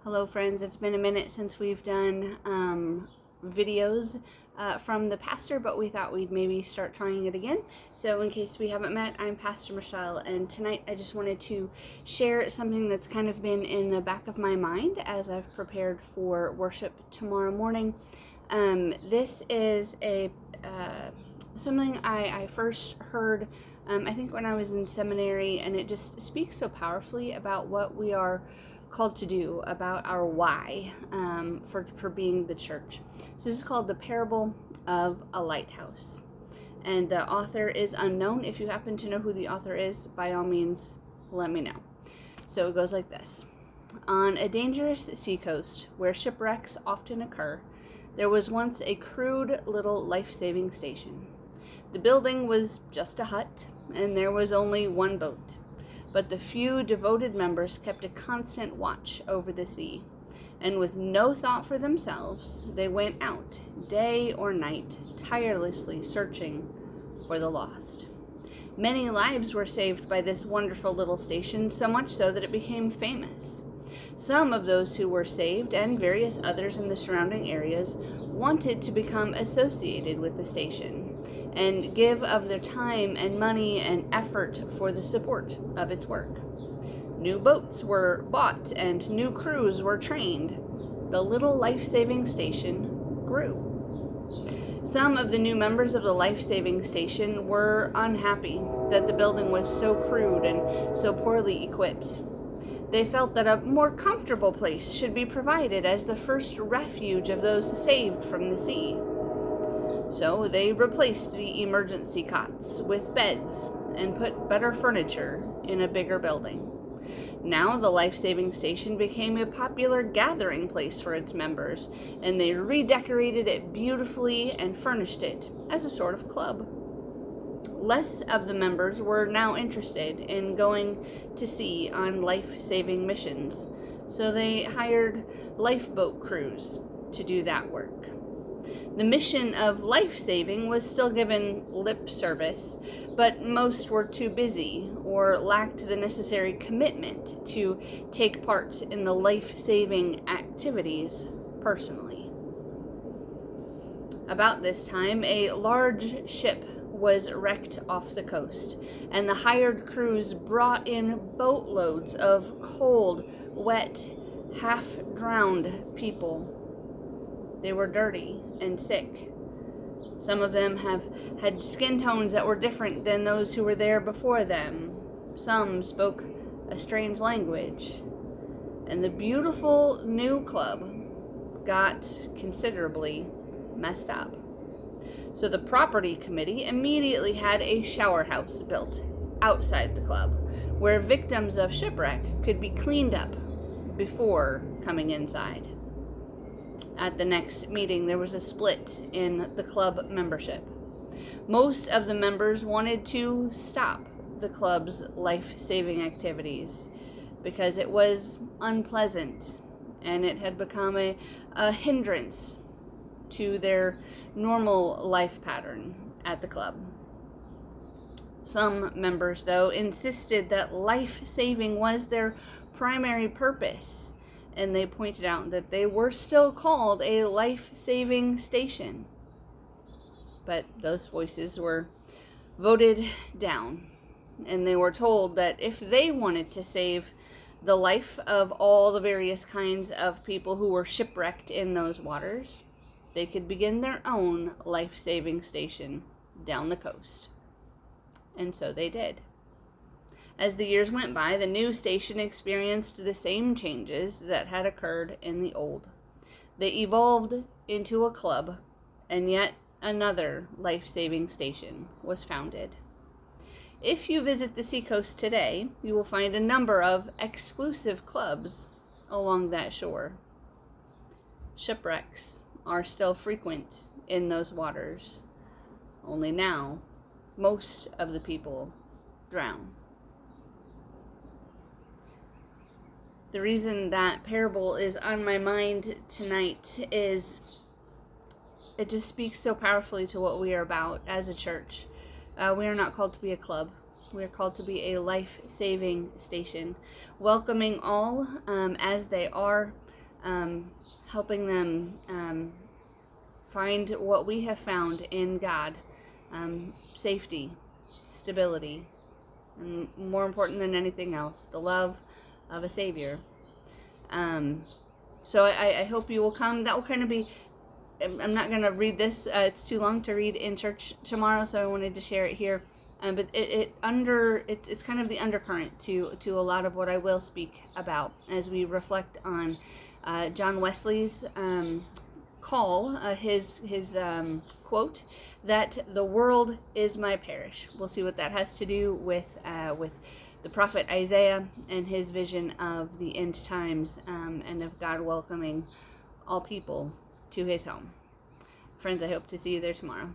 Hello friends, it's been a minute since we've done videos from the pastor, but we thought we'd maybe start trying it again. So in case we haven't met, I'm Pastor Michelle, and tonight I just wanted to share something that's kind of been in the back of my mind as I've prepared for worship tomorrow morning. This is something I first heard I think when I was in seminary, and it just speaks so powerfully about what we are called to do, about our why for being the church. So this is called The Parable of a Lighthouse, and the author is unknown. If you happen to know who the author is, by all means let me know. So it goes like this. On a dangerous seacoast where shipwrecks often occur, there was once a crude little life-saving station. The building was just a hut, and there was only one boat. But the few devoted members kept a constant watch over the sea, and with no thought for themselves, they went out, day or night, tirelessly searching for the lost. Many lives were saved by this wonderful little station, so much so that it became famous. Some of those who were saved, and various others in the surrounding areas, wanted to become associated with the station and give of their time and money and effort for the support of its work. New boats were bought and new crews were trained. The little life-saving station grew. Some of the new members of the life-saving station were unhappy that the building was so crude and so poorly equipped. They felt that a more comfortable place should be provided as the first refuge of those saved from the sea. So they replaced the emergency cots with beds and put better furniture in a bigger building. Now the life-saving station became a popular gathering place for its members, and they redecorated it beautifully and furnished it as a sort of club. Less of the members were now interested in going to sea on life-saving missions, so they hired lifeboat crews to do that work. The mission of life-saving was still given lip service, but most were too busy or lacked the necessary commitment to take part in the life-saving activities personally. About this time, a large ship was wrecked off the coast, and the hired crews brought in boatloads of cold, wet, half-drowned people. They were dirty and sick. Some of them had skin tones that were different than those who were there before them. Some spoke a strange language. And the beautiful new club got considerably messed up. So the property committee immediately had a shower house built outside the club, where victims of shipwreck could be cleaned up before coming inside. At the next meeting, there was a split in the club membership. Most of the members wanted to stop the club's life-saving activities because it was unpleasant and it had become a hindrance to their normal life pattern at the club. Some members, though, insisted that life-saving was their primary purpose, and they pointed out that they were still called a life-saving station. But those voices were voted down, and they were told that if they wanted to save the life of all the various kinds of people who were shipwrecked in those waters, they could begin their own life-saving station down the coast. And so they did. As the years went by, the new station experienced the same changes that had occurred in the old. They evolved into a club, and yet another life-saving station was founded. If you visit the seacoast today, you will find a number of exclusive clubs along that shore. Shipwrecks are still frequent in those waters, only now most of the people drown. The reason that parable is on my mind tonight is it just speaks so powerfully to what we are about as a church. We are not called to be a club. We are called to be a life-saving station, welcoming all as they are, helping them find what we have found in God, safety, stability, and more important than anything else, the love of a Savior. So I hope you will come. That will kind of be, I'm not going to read this, it's too long to read in church tomorrow, so I wanted to share it here. But it's kind of the undercurrent to a lot of what I will speak about as we reflect on John Wesley's call, his quote, that the world is my parish. We'll see what that has to do with the prophet Isaiah and his vision of the end times, and of God welcoming all people to his home. Friends, I hope to see you there tomorrow.